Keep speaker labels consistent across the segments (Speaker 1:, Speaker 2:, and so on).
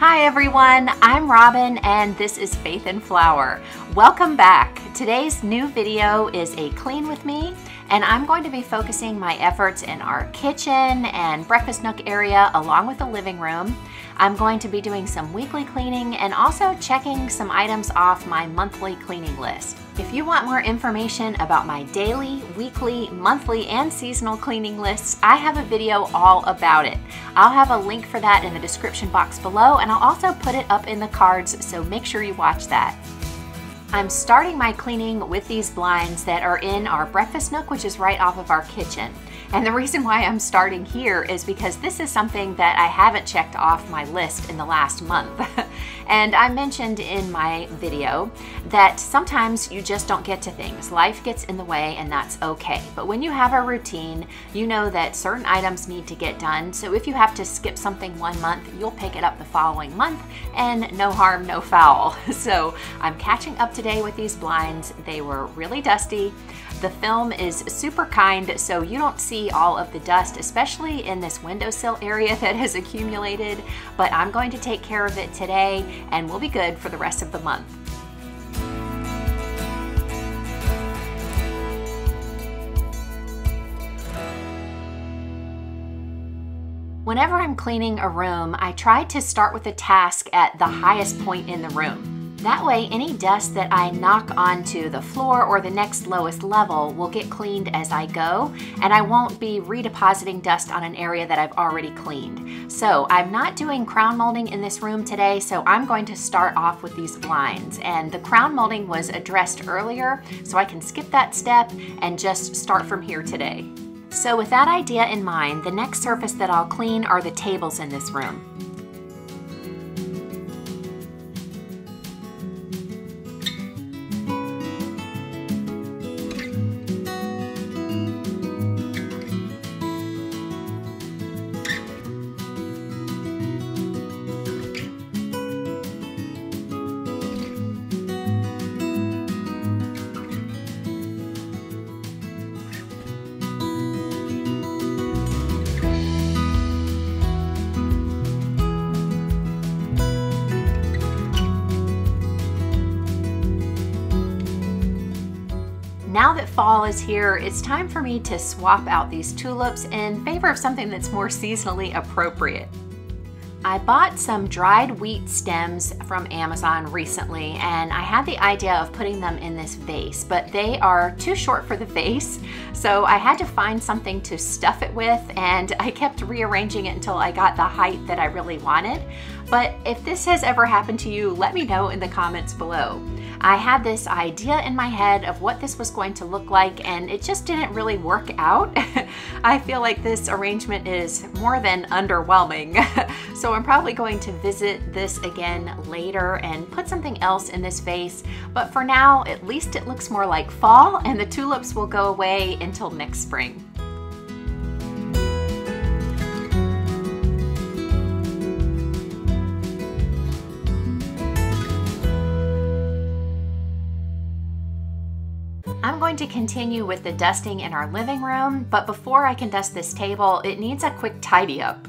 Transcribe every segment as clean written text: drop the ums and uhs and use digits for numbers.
Speaker 1: Hi everyone, I'm Robin and this is Faith in Flour. Welcome back. Today's new video is a clean with me, and I'm going to be focusing my efforts in our kitchen and breakfast nook area along with the living room. I'm going to be doing some weekly cleaning and also checking some items off my monthly cleaning list. If you want more information about my daily, weekly, monthly, and seasonal cleaning lists, I have a video all about it. I'll have a link for that in the description box below, and I'll also put it up in the cards, so make sure you watch that. I'm starting my cleaning with these blinds that are in our breakfast nook, which is right off of our kitchen. And the reason why I'm starting here is because this is something that I haven't checked off my list in the last month. And I mentioned in my video that sometimes you just don't get to things. Life gets in the way, and that's okay. But when you have a routine, you know that certain items need to get done. So if you have to skip something one month, you'll pick it up the following month, and no harm, no foul. So I'm catching up today with these blinds. They were really dusty. The film is super kind, so you don't see all of the dust, especially in this windowsill area that has accumulated, but I'm going to take care of it today and we'll be good for the rest of the month. Whenever I'm cleaning a room, I try to start with a task at the highest point in the room. That way, any dust that I knock onto the floor or the next lowest level will get cleaned as I go, and I won't be redepositing dust on an area that I've already cleaned. So I'm not doing crown molding in this room today, so I'm going to start off with these blinds. And the crown molding was addressed earlier, so I can skip that step and just start from here today. So with that idea in mind, the next surface that I'll clean are the tables in this room. Now that fall is here, it's time for me to swap out these tulips in favor of something that's more seasonally appropriate. I bought some dried wheat stems from Amazon recently, and I had the idea of putting them in this vase, but they are too short for the vase, so I had to find something to stuff it with, and I kept rearranging it until I got the height that I really wanted. But if this has ever happened to you, let me know in the comments below. I had this idea in my head of what this was going to look like, and it just didn't really work out. I feel like this arrangement is more than underwhelming. So I'm probably going to visit this again later and put something else in this vase. But for now, at least it looks more like fall, and the tulips will go away until next spring. I'm going to continue with the dusting in our living room, but before I can dust this table, it needs a quick tidy up.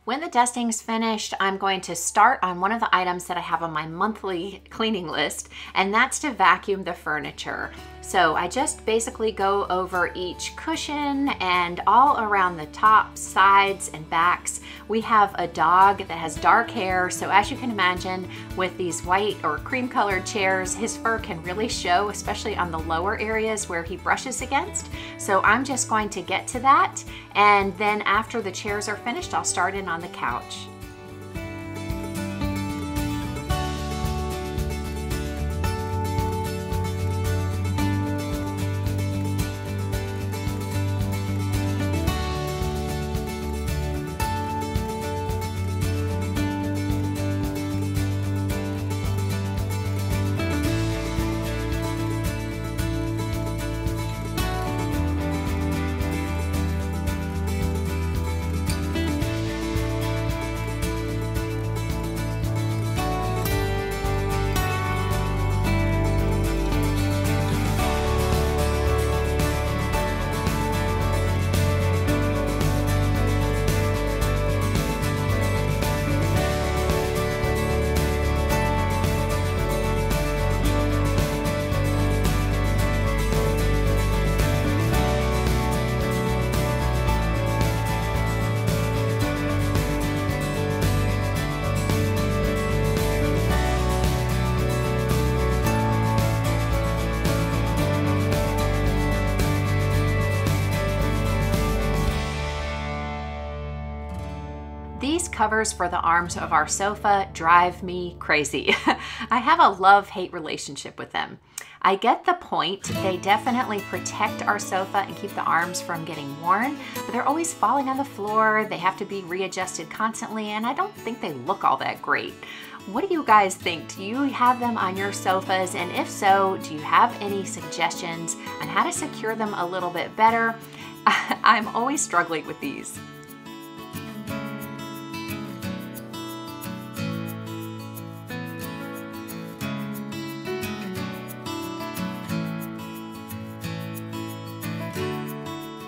Speaker 1: When the dusting's finished, I'm going to start on one of the items that I have on my monthly cleaning list, and that's to vacuum the furniture. So I just basically go over each cushion and all around the top, sides, and backs. We have a dog that has dark hair, so as you can imagine, with these white or cream colored chairs, his fur can really show, especially on the lower areas where he brushes against. So I'm just going to get to that, and then after the chairs are finished, I'll start in on the couch. These covers for the arms of our sofa drive me crazy. I have a love-hate relationship with them. I get the point. They definitely protect our sofa and keep the arms from getting worn, but they're always falling on the floor. They have to be readjusted constantly, and I don't think they look all that great. What do you guys think? Do you have them on your sofas? And if so, do you have any suggestions on how to secure them a little bit better? I'm always struggling with these.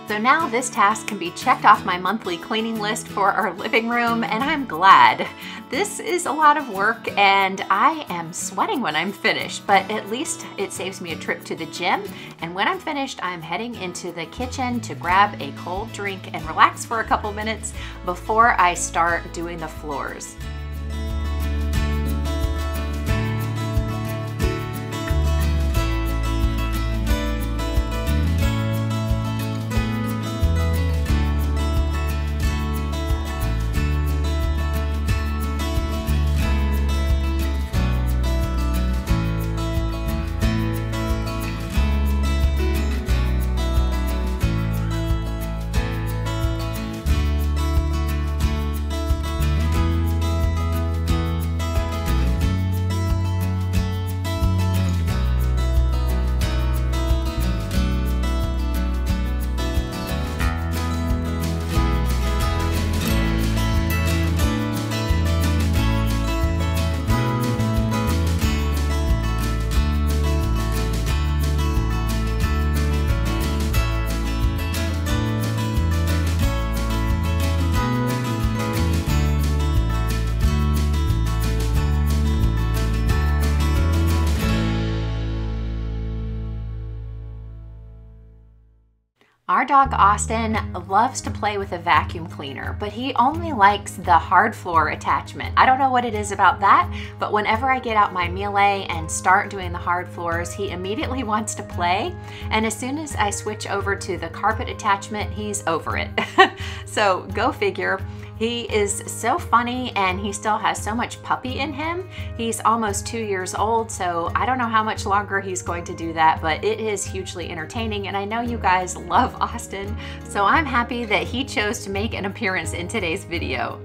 Speaker 1: So now this task can be checked off my monthly cleaning list for our living room, and I'm glad. This is a lot of work and I am sweating when I'm finished, but at least it saves me a trip to the gym. And when I'm finished, I'm heading into the kitchen to grab a cold drink and relax for a couple minutes before I start doing the floors. Our dog Austin loves to play with a vacuum cleaner, but he only likes the hard floor attachment. I don't know what it is about that, but whenever I get out my Miele and start doing the hard floors, he immediately wants to play. And as soon as I switch over to the carpet attachment, he's over it. So go figure. He is so funny and he still has so much puppy in him. He's almost 2 years old, so I don't know how much longer he's going to do that, but it is hugely entertaining, and I know you guys love Austin, so I'm happy that he chose to make an appearance in today's video.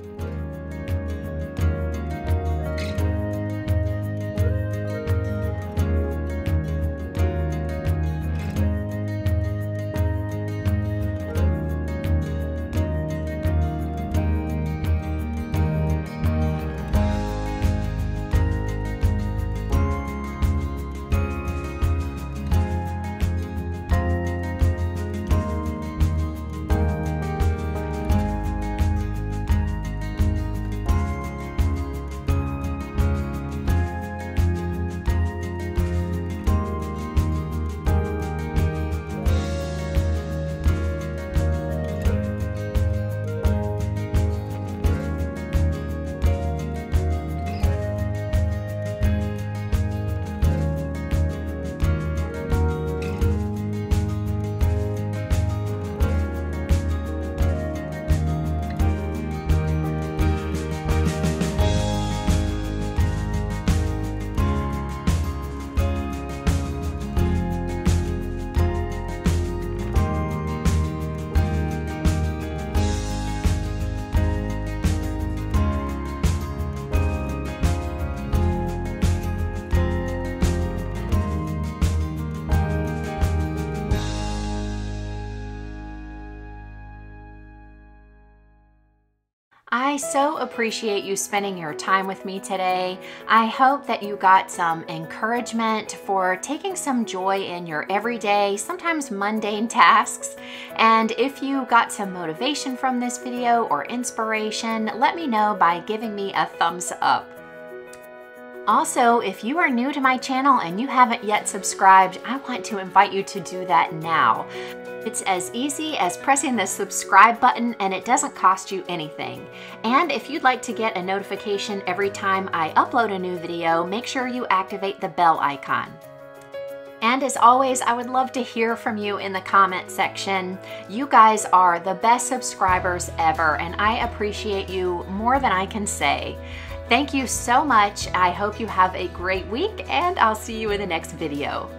Speaker 1: I so appreciate you spending your time with me today. I hope that you got some encouragement for taking some joy in your everyday, sometimes mundane tasks. And if you got some motivation from this video or inspiration, let me know by giving me a thumbs up. Also, if you are new to my channel and you haven't yet subscribed, I want to invite you to do that now. It's as easy as pressing the subscribe button and it doesn't cost you anything. And if you'd like to get a notification every time I upload a new video, make sure you activate the bell icon. And as always, I would love to hear from you in the comment section. You guys are the best subscribers ever, and I appreciate you more than I can say. Thank you so much. I hope you have a great week, and I'll see you in the next video.